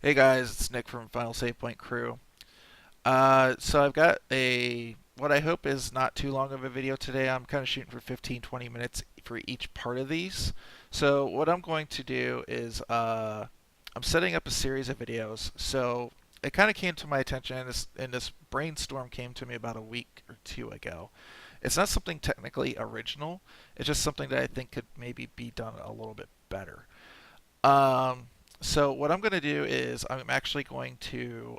Hey guys, it's Nick from Final Save Point Crew. So I've got what I hope is not too long of a video today. I'm kind of shooting for 15-20 minutes for each part of these. So what I'm going to do is I'm setting up a series of videos. So it kind of came to my attention, and this brainstorm came to me about a week or two ago. It's not something technically original. It's just something that I think could maybe be done a little bit better. Um, so what I'm going to do is I'm actually going to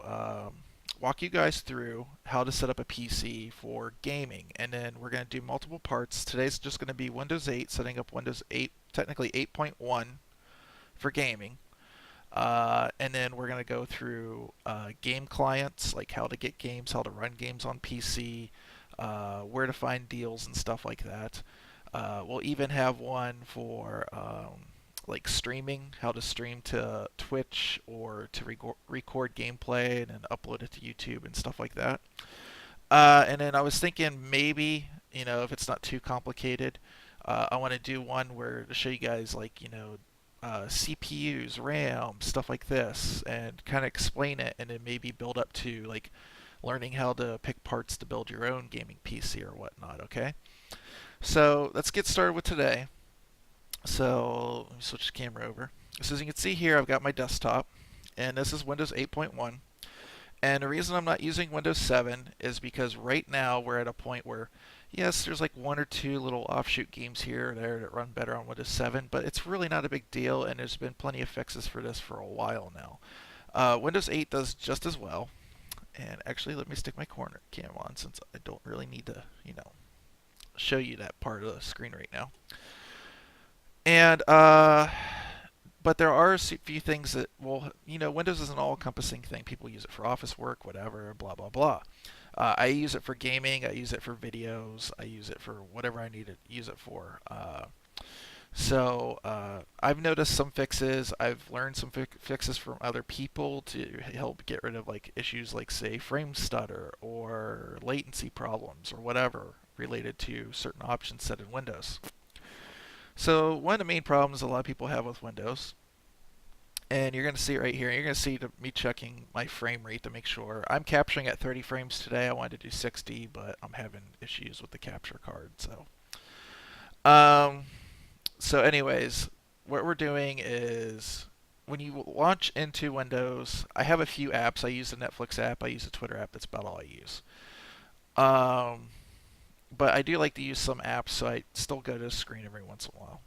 walk you guys through how to set up a PC for gaming, and then we're going to do multiple parts. Today's just going to be Windows 8, setting up Windows 8, technically 8.1 for gaming. And then we're going to go through game clients, like how to get games, how to run games on PC, where to find deals and stuff like that. We'll even have one for like streaming, how to stream to Twitch or to record gameplay and then upload it to YouTube and stuff like that. And then I was thinking maybe, if it's not too complicated, I want to do one where to show you guys like, CPUs, RAM, stuff like this, and kind of explain it, and then maybe build up to like learning how to pick parts to build your own gaming PC or whatnot. Okay, so let's get started with today. So let me switch the camera over. So as you can see here, I've got my desktop, and this is Windows 8.1. And the reason I'm not using Windows 7 is because right now we're at a point where, yes, there's like one or two little offshoot games here or there that run better on Windows 7, but it's really not a big deal, and there's been plenty of fixes for this for a while now. Windows 8 does just as well. And actually, let me stick my corner cam on since I don't really need to, show you that part of the screen right now. And but there are a few things that, well, Windows is an all-encompassing thing. People use it for office work, whatever, blah blah blah. I use it for gaming. I use it for videos. I use it for whatever I need to use it for. I've noticed some fixes. I've learned some fixes from other people to help get rid of like issues like say frame stutter or latency problems or whatever related to certain options set in Windows. So one of the main problems a lot of people have with Windows, and you're going to see it right here, you're going to see me checking my frame rate to make sure. I'm capturing at 30 frames today. I wanted to do 60, but I'm having issues with the capture card. Um, so anyways, what we're doing is when you launch into Windows, I have a few apps. I use the Netflix app. I use the Twitter app. That's about all I use. Um, but I do like to use some apps, so I still go to the screen every once in a while.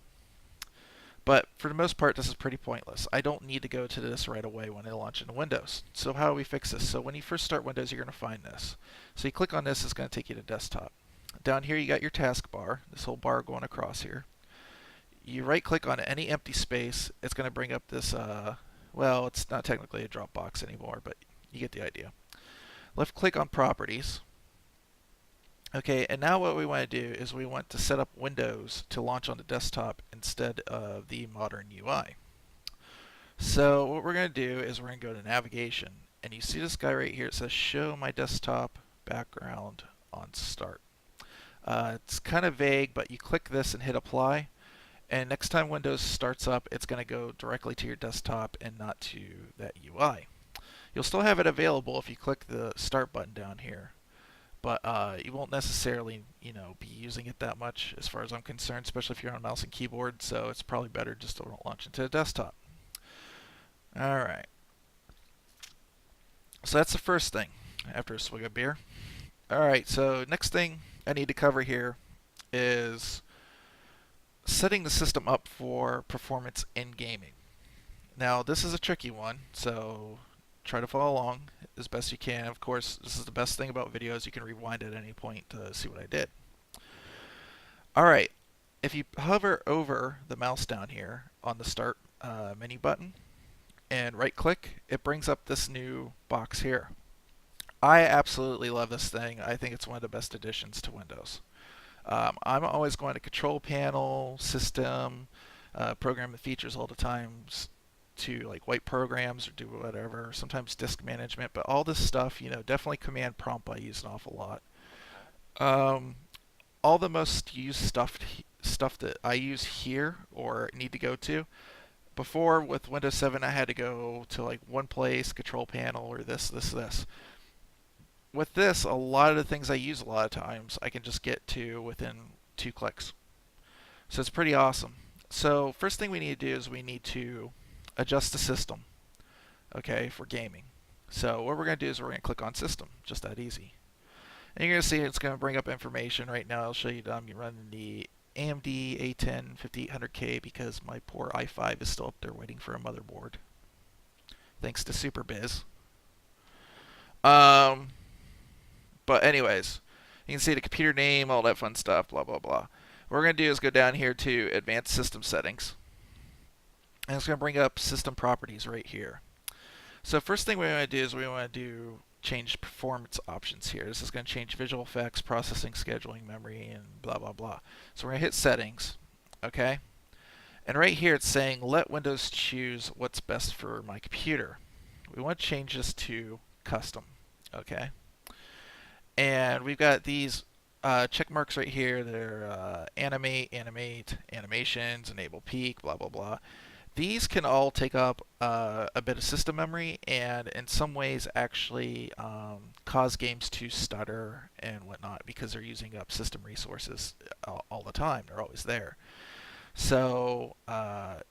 But for the most part, this is pretty pointless. I don't need to go to this right away when I launch into Windows. So how do we fix this? So when you first start Windows, you're going to find this. So you click on this, it's going to take you to desktop. Down here, you got your taskbar, this whole bar going across here. You right click on any empty space, it's going to bring up this, well, it's not technically a Dropbox anymore, but you get the idea. Left click on properties. Okay, and now what we want to do is we want to set up Windows to launch on the desktop instead of the modern UI. So what we're going to do is we're going to go to navigation, and you see this guy right here. It says show my desktop background on start. It's kind of vague, but you click this and hit apply, and next time Windows starts up, it's going to go directly to your desktop and not to that UI. You'll still have it available if you click the start button down here, but you won't necessarily, be using it that much as far as I'm concerned, especially if you're on mouse and keyboard, so it's probably better just to launch into the desktop. Alright, so that's the first thing after a swig of beer. Alright, so next thing I need to cover here is setting the system up for performance in gaming. Now, this is a tricky one, so try to follow along as best you can. Of course, this is the best thing about videos. You can rewind at any point to see what I did. Alright, if you hover over the mouse down here on the start menu button and right click, it brings up this new box here. I absolutely love this thing. I think it's one of the best additions to Windows. I'm always going to control panel, system, program the features all the times to like wipe programs or do whatever, sometimes disk management, but all this stuff, definitely command prompt I use an awful lot. Um, all the most used stuff that I use here or need to go to, Before with Windows 7, I had to go to like one place, control panel, or this. With this, a lot of the things I use a lot of times, I can just get to within 2 clicks. So it's pretty awesome. So first thing we need to do is we need to adjust the system, okay, for gaming. So what we're going to do is we're going to click on System, just that easy. And you're going to see it's going to bring up information right now. I'll show you that I'm running the AMD A10 5800K because my poor i5 is still up there waiting for a motherboard. Thanks to SuperBiz. But anyways, you can see the computer name, all that fun stuff, blah, blah, blah. What we're going to do is go down here to Advanced System Settings. And it's going to bring up System Properties right here. So first thing we want to do is we want to change performance options here. This is going to change visual effects, processing, scheduling, memory, and blah, blah, blah. So we're going to hit Settings, okay? And right here it's saying, let Windows choose what's best for my computer. We want to change this to Custom, okay? And we've got these check marks right here. They're animate, animations, enable peak, blah, blah, blah. These can all take up a bit of system memory and in some ways actually cause games to stutter and whatnot because they're using up system resources all the time. They're always there. So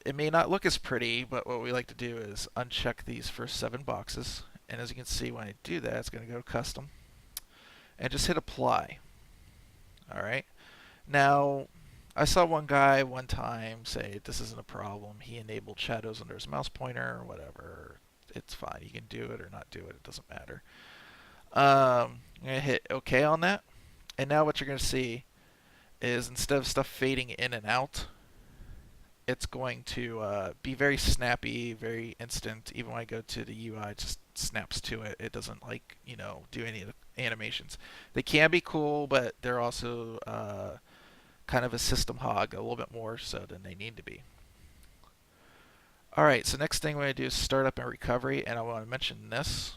it may not look as pretty, but what we like to do is uncheck these first 7 boxes. And as you can see, when I do that, it's going to go to Custom. And just hit Apply. Alright. Now, I saw one guy one time say this isn't a problem. He enabled shadows under his mouse pointer or whatever. It's fine. You can do it or not do it. It doesn't matter. I'm going to hit OK on that. And now what you're going to see is instead of stuff fading in and out, it's going to be very snappy, very instant. Even when I go to the UI, it just snaps to it. It doesn't like, do any of the animations. They can be cool, but they're also kind of a system hog, a little bit more so than they need to be. Alright, so next thing we're going to do is startup and recovery, and I want to mention this.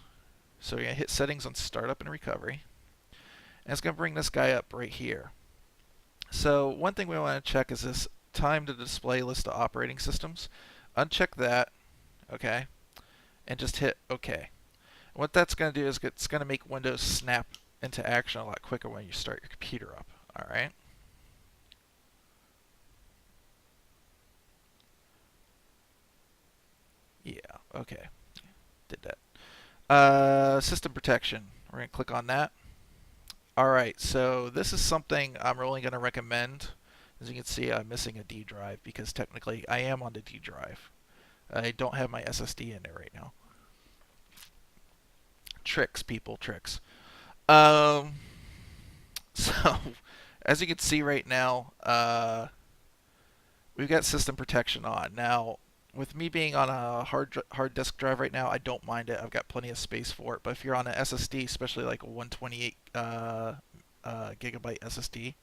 So we're going to hit settings on startup and recovery. And it's going to bring this guy up right here. So one thing we want to check is this time to display list of operating systems. Uncheck that, okay, and just hit OK. And what that's going to do is it's going to make Windows snap into action a lot quicker when you start your computer up. Alright. Yeah, okay. Did that. System protection. We're going to click on that. Alright, so this is something I'm really going to recommend. As you can see, I'm missing a D drive because technically I am on the D drive. I don't have my SSD in there right now. Tricks, people, tricks. So, as you can see right now, we've got system protection on. Now, with me being on a hard disk drive right now, I don't mind it. I've got plenty of space for it. But if you're on an SSD, especially like a 128 gigabyte SSD,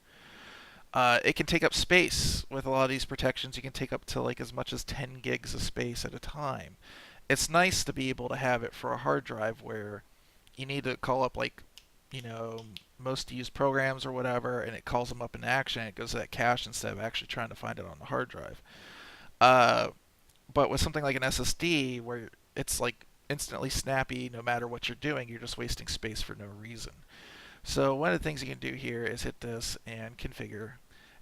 it can take up space. With a lot of these protections, you can take up to like as much as 10 gigs of space at a time. It's nice to be able to have it for a hard drive where you need to call up like, most used programs or whatever, and it calls them up in action. It goes to that cache instead of actually trying to find it on the hard drive. But with something like an SSD, where it's like instantly snappy no matter what you're doing, you're just wasting space for no reason. So one of the things you can do here is hit this and configure,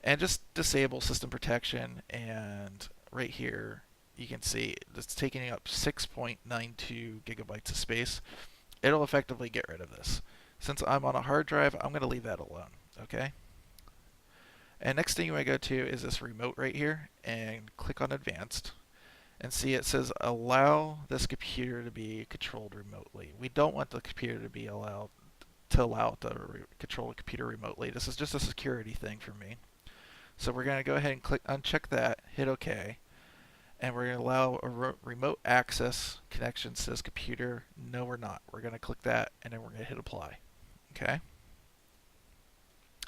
and just disable system protection. And right here, you can see it's taking up 6.92 gigabytes of space. It'll effectively get rid of this. Since I'm on a hard drive, I'm going to leave that alone. Okay. And next thing you want to go to is this remote right here, and click on Advanced. And see it says allow this computer to be controlled remotely. We don't want the computer to be allowed to control the computer remotely. This is just a security thing for me. So we're going to go ahead and click uncheck that, hit OK, and we're going to allow a remote access connections to this computer. No, we're not. We're going to click that, and then we're going to hit apply. Okay.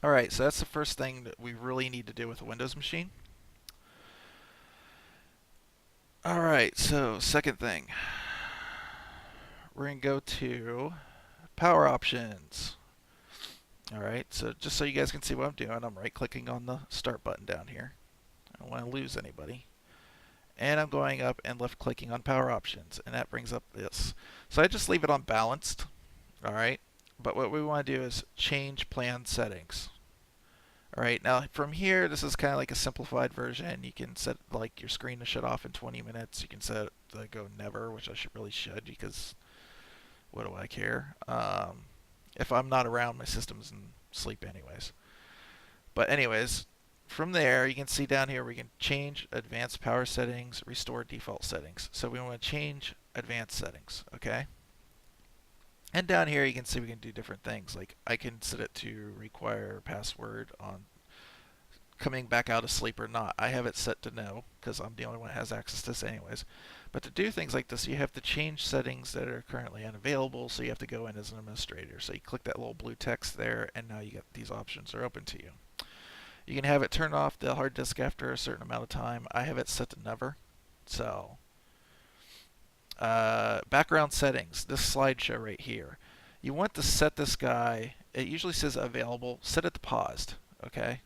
Alright, so that's the first thing that we really need to do with a Windows machine. Alright, so second thing, we're going to go to power options. Alright, so just so you guys can see what I'm doing, I'm right clicking on the start button down here. I don't want to lose anybody. and I'm going up and left clicking on power options, and that brings up this. So I just leave it on balanced, all right? But what we want to do is change plan settings. All right, now from here, this is kind of like a simplified version. You can set like your screen to shut off in 20 minutes. You can set it to go never, which I really should, because what do I care? If I'm not around, my system's in sleep anyways. But anyways, from there, you can see down here we can change advanced power settings, restore default settings. So we want to change advanced settings, okay? And down here you can see we can do different things. Like I can set it to require password on coming back out of sleep or not. I have it set to no because I'm the only one that has access to this anyways. But to do things like this, you have to change settings that are currently unavailable, so you have to go in as an administrator. So you click that little blue text there, and now you get these options are open to you. You can have it turn off the hard disk after a certain amount of time. I have it set to never. So background settings, this slideshow right here. You want to set this guy, it usually says available, set it to paused, okay?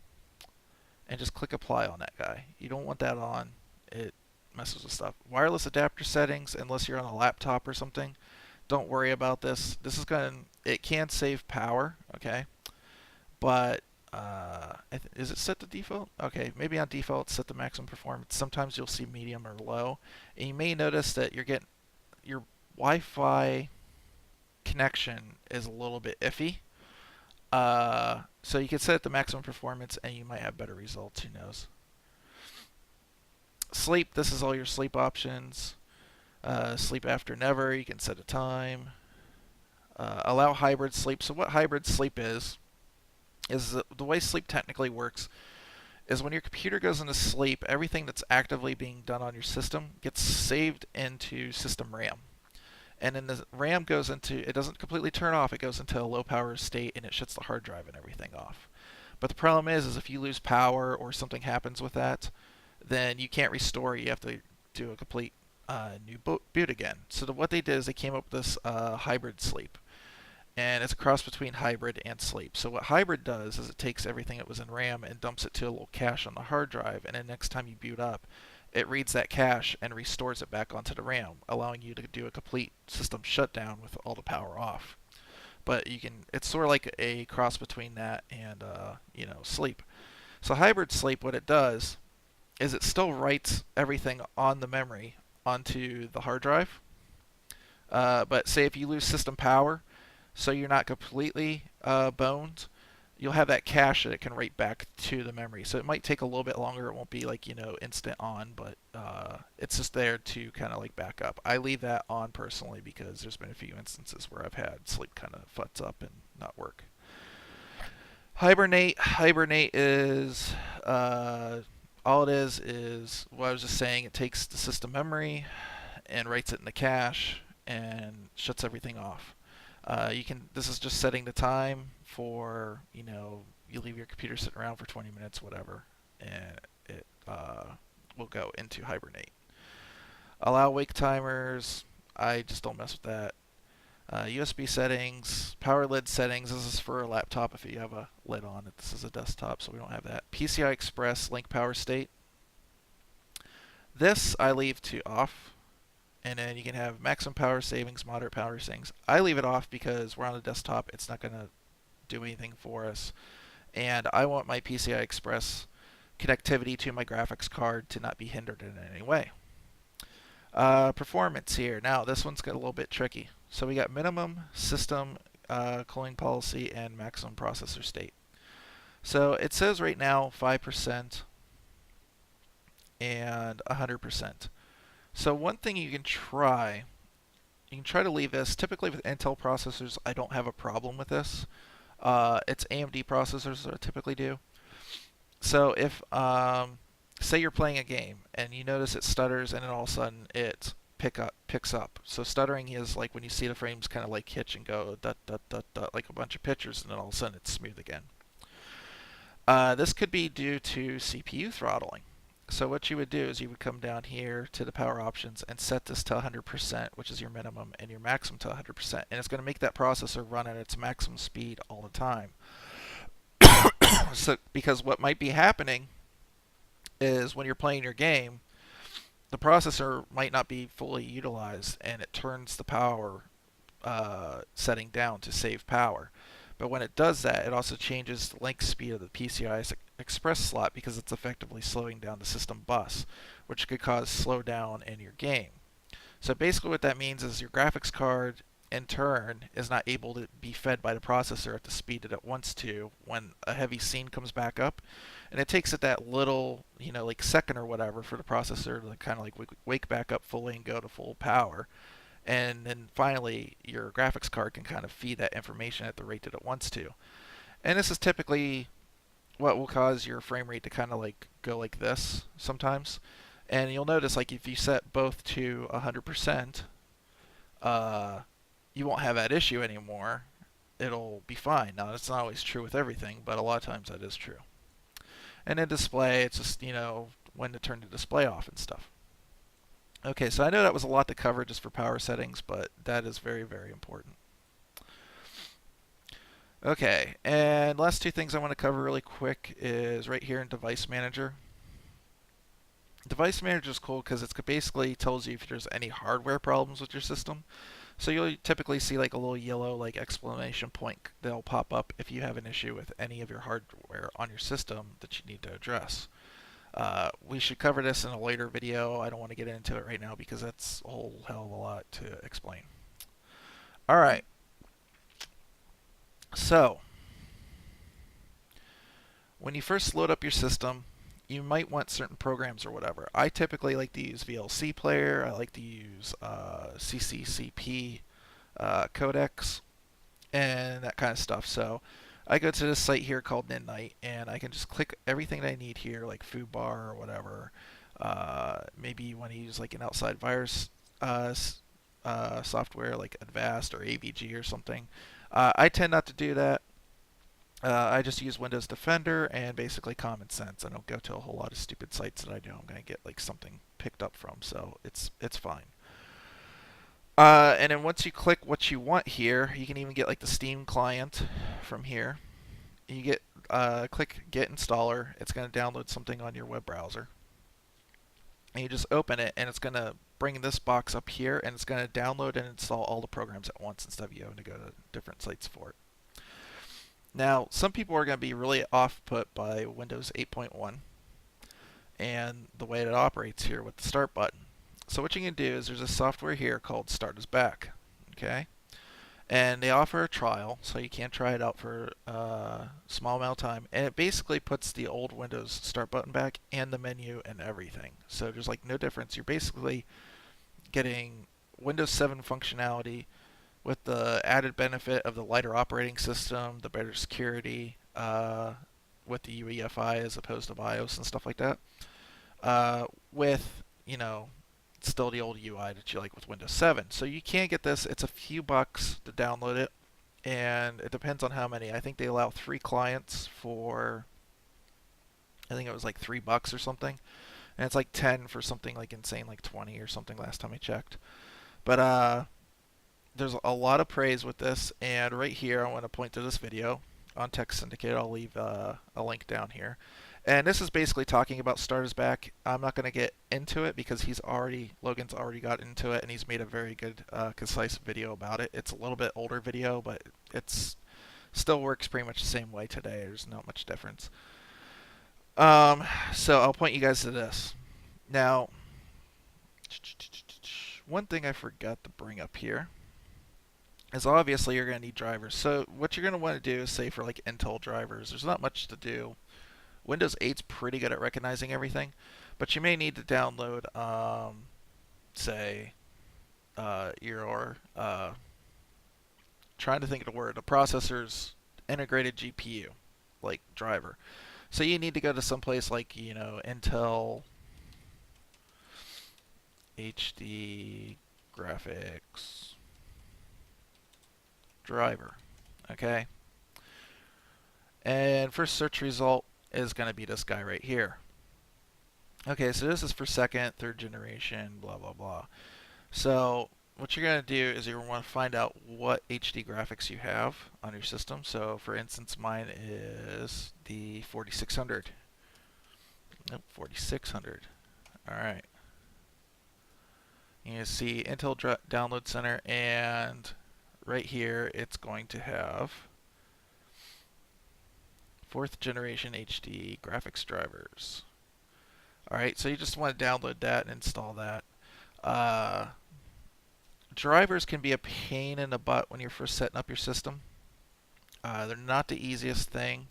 And just click apply on that guy. You don't want that on, it messes with stuff. Wireless adapter settings, unless you're on a laptop or something, don't worry about this. This is it can save power, okay? But is it set to default? Okay, maybe on default set to maximum performance. Sometimes you'll see medium or low, and you may notice that you're getting your Wi-Fi connection is a little bit iffy. So you can set it to maximum performance, and you might have better results. Who knows? Sleep. This is all your sleep options. Sleep after never. You can set a time. Allow hybrid sleep. So what hybrid sleep is the way sleep technically works is when your computer goes into sleep, everything that's actively being done on your system gets saved into system RAM. And then the RAM goes into, it doesn't completely turn off, it goes into a low power state and it shuts the hard drive and everything off. But the problem is if you lose power or something happens with that, then you can't restore, you have to do a complete new boot again. So what they did is they came up with this hybrid sleep. And it's a cross between hybrid and sleep. So what hybrid does is it takes everything that was in RAM and dumps it to a little cache on the hard drive, and then next time you boot up, it reads that cache and restores it back onto the RAM, allowing you to do a complete system shutdown with all the power off. But it's sort of like a cross between that and sleep. So hybrid sleep, what it does is it still writes everything on the memory onto the hard drive. But say if you lose system power, so you're not completely boned, you'll have that cache that it can write back to the memory. So it might take a little bit longer. It won't be like, instant on, but it's just there to kind of like back up. I leave that on personally because there's been a few instances where I've had sleep kind of futz up and not work. Hibernate. Hibernate is all it is what I was just saying. It takes the system memory and writes it in the cache and shuts everything off. This is just setting the time for, you leave your computer sitting around for 20 minutes, whatever, and it will go into hibernate. Allow wake timers. I just don't mess with that. USB settings, power lid settings. This is for a laptop if you have a lid on it. This is a desktop, so we don't have that. PCI Express link power state. This I leave to off. And then you can have maximum power savings, moderate power savings. I leave it off because we're on a desktop. It's not going to do anything for us. And I want my PCI Express connectivity to my graphics card to not be hindered in any way. Performance here. Now, this one's got a little bit tricky. So we got minimum, system, cooling policy, and maximum processor state. So it says right now 5% and 100%. So one thing you can try to leave this. Typically with Intel processors, I don't have a problem with this. It's AMD processors that I typically do. So if, say you're playing a game and you notice it stutters and then all of a sudden it picks up. So stuttering is like when you see the frames kind of like hitch and go dot, dot, dot, dot, like a bunch of pictures, and then all of a sudden it's smooth again. This could be due to CPU throttling. So what you would do is you would come down here to the power options and set this to 100%, which is your minimum, and your maximum to 100%. And it's going to make that processor run at its maximum speed all the time. So, because what might be happening is when you're playing your game, the processor might not be fully utilized, and it turns the power setting down to save power. But when it does that, it also changes the link speed of the PCI Express slot because it's effectively slowing down the system bus, which could cause slowdown in your game. So basically what that means is your graphics card in turn is not able to be fed by the processor at the speed that it wants to when a heavy scene comes back up, and it takes it that little, like second or whatever for the processor to kind of like wake back up fully and go to full power. And then finally your graphics card can kind of feed that information at the rate that it wants to. And this is typically what will cause your frame rate to kind of like go like this sometimes. And you'll notice, like, if you set both to 100%, you won't have that issue anymore. It'll be fine. Now, that's not always true with everything, but a lot of times that is true. And in display, it's just, when to turn the display off and stuff. Okay, so I know that was a lot to cover just for power settings, but that is very, very important. Okay, and last two things I want to cover really quick is right here in Device Manager. Device Manager is cool because it basically tells you if there's any hardware problems with your system. So you'll typically see like a little yellow like exclamation point that'll pop up if you have an issue with any of your hardware on your system that you need to address. We should cover this in a later video. I don't want to get into it right now because that's a whole hell of a lot to explain. Alright, so when you first load up your system, you might want certain programs or whatever. I typically like to use VLC Player. I like to use CCCP codecs and that kind of stuff. So I go to this site here called Midnight, and I can just click everything that I need here, like foobar or whatever. Maybe you want to use like an outside virus software like Avast or AVG or something. I tend not to do that. I just use Windows Defender and basically Common Sense. I don't go to a whole lot of stupid sites that I know I'm going to get like something picked up from, so it's fine. And then once you click what you want here, you can even get like the Steam client from here. You get click Get Installer. It's going to download something on your web browser, and you just open it, and it's going to bring this box up here, and it's going to download and install all the programs at once instead of you having to go to different sites for it. Now, some people are going to be really off-put by Windows 8.1 and the way it operates here with the Start button. So what you can do is there's a software here called Start Us Back, okay? And they offer a trial, so you can try it out for a small amount of time. And it basically puts the old Windows Start button back and the menu and everything. So there's like no difference. You're basically getting Windows 7 functionality with the added benefit of the lighter operating system, the better security with the UEFI as opposed to BIOS and stuff like that. With, still the old UI that you like with Windows 7. So you can get this. It's a few bucks to download it, and it depends on how many. I think they allow 3 clients for, I think it was like $3 or something. And it's like 10 for something like insane, like 20 or something last time I checked. But there's a lot of praise with this, and right here I want to point to this video on Tech Syndicate. I'll leave a link down here. And this is basically talking about Start Us Back. I'm not going to get into it because Logan's already got into it, and he's made a very good, concise video about it. It's a little bit older video, but it's still works pretty much the same way today. There's not much difference. So I'll point you guys to this. Now, one thing I forgot to bring up here is obviously you're going to need drivers. So what you're going to want to do is say for like Intel drivers, there's not much to do. Windows 8's pretty good at recognizing everything, but you may need to download, say, your, trying to think of the word, a processor's integrated GPU, like driver. So you need to go to some place like, Intel HD graphics driver, okay? And first search result is going to be this guy right here. Okay, so this is for second, third generation, blah, blah, blah. So what you're going to do is you're going to want to find out what HD graphics you have on your system. So for instance, mine is the 4600. Nope, 4600. All right. You can see Intel Download Center, and right here it's going to have 4th generation HD graphics drivers. Alright, so you just want to download that and install that. Drivers can be a pain in the butt when you're first setting up your system. They're not the easiest thing,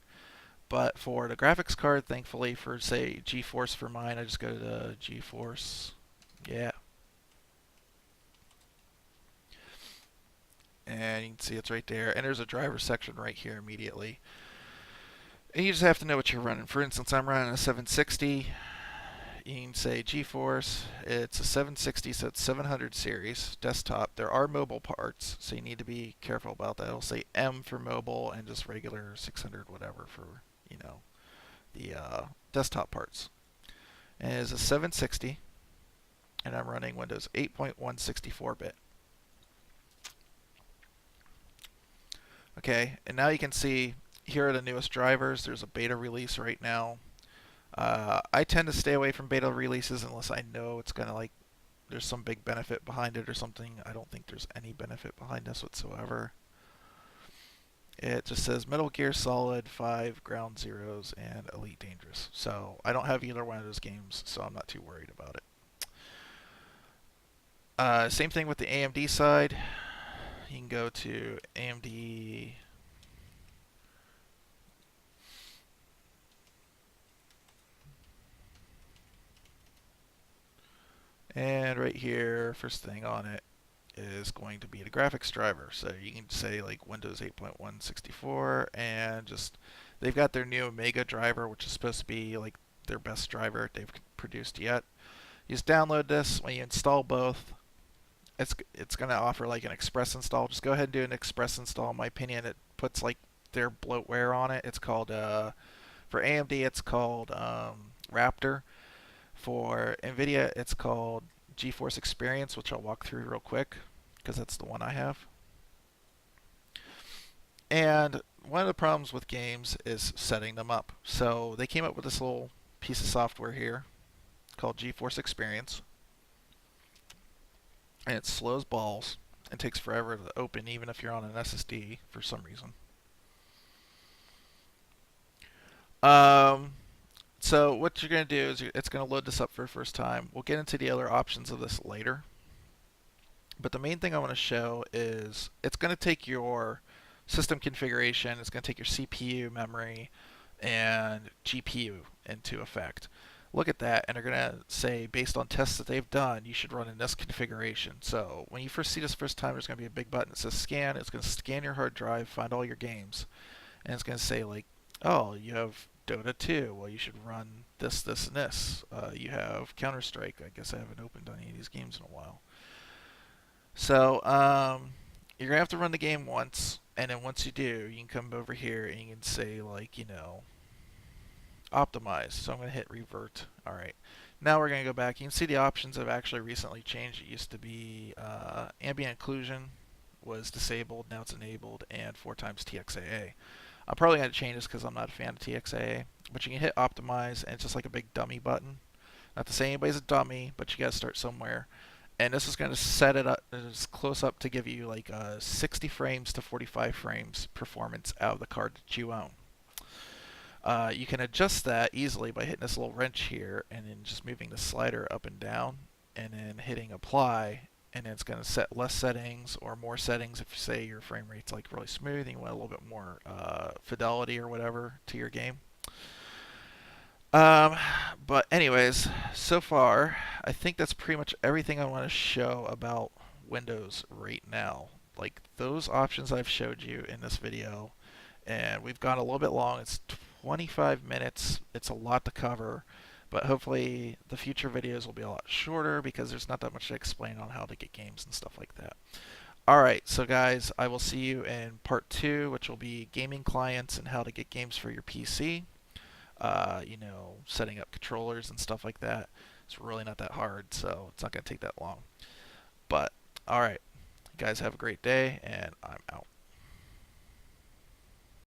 but for the graphics card, thankfully, for say GeForce for mine, I just go to the GeForce. Yeah. And you can see it's right there. And there's a driver section right here immediately. And you just have to know what you're running. For instance, I'm running a 760. You can say GeForce. It's a 760, so it's 700 series desktop. There are mobile parts, so you need to be careful about that. It'll say M for mobile and just regular 600 whatever for, you know, the desktop parts. And it's a 760, and I'm running Windows 8.1 64-bit. Okay, and now you can see here are the newest drivers. There's a beta release right now. I tend to stay away from beta releases unless I know it's going to, like, there's some big benefit behind it or something. I don't think there's any benefit behind this whatsoever. It just says Metal Gear Solid 5, Ground Zeroes, and Elite Dangerous. So I don't have either one of those games, so I'm not too worried about it. Same thing with the AMD side. You can go to AMD. And right here, first thing on it is going to be the graphics driver. So you can say like Windows 8.1 64, and just they've got their new Omega driver, which is supposed to be like their best driver they've produced yet. You just download this. When you install both, it's going to offer like an express install. Just go ahead and do an express install. In my opinion, it puts like their bloatware on it. It's called for AMD, it's called Raptor. For NVIDIA, it's called GeForce Experience, which I'll walk through real quick because that's the one I have. And one of the problems with games is setting them up. So they came up with this little piece of software here called GeForce Experience. And it slows balls and takes forever to open even if you're on an SSD for some reason. So what you're going to do is it's going to load this up for the first time. We'll get into the other options of this later. But the main thing I want to show is it's going to take your system configuration, it's going to take your CPU, memory, and GPU into effect. Look at that, and they're going to say, based on tests that they've done, you should run in this configuration. So when you first see this first time, there's going to be a big button that says scan. It's going to scan your hard drive, find all your games, and it's going to say like, oh, you have Dota 2. Well, you should run this, this, and this. You have Counter-Strike. I guess I haven't opened any of these games in a while. So you're gonna have to run the game once, and then once you do, you can come over here and you can say like, you know, optimize. So I'm gonna hit revert. All right. Now we're gonna go back. You can see the options have actually recently changed. It used to be ambient occlusion was disabled. Now it's enabled, and 4 times TXAA. I'm probably going to change this because I'm not a fan of TXAA. But you can hit optimize, and it's just like a big dummy button. Not to say anybody's a dummy, but you got to start somewhere. And this is going to set it up as close up to give you like 60 frames to 45 frames performance out of the card that you own. You can adjust that easily by hitting this little wrench here and then just moving the slider up and down and then hitting apply, and then it's going to set less settings or more settings if you say your frame rate's like really smooth and you want a little bit more fidelity or whatever to your game. But anyways, so far I think that's pretty much everything I want to show about Windows right now. Like those options I've showed you in this video, and we've gone a little bit long. It's 25 minutes. It's a lot to cover. But hopefully the future videos will be a lot shorter because there's not that much to explain on how to get games and stuff like that. Alright, so guys, I will see you in part 2, which will be gaming clients and how to get games for your PC. You know, setting up controllers and stuff like that. It's really not that hard, so it's not going to take that long. But, alright, you guys have a great day, and I'm out.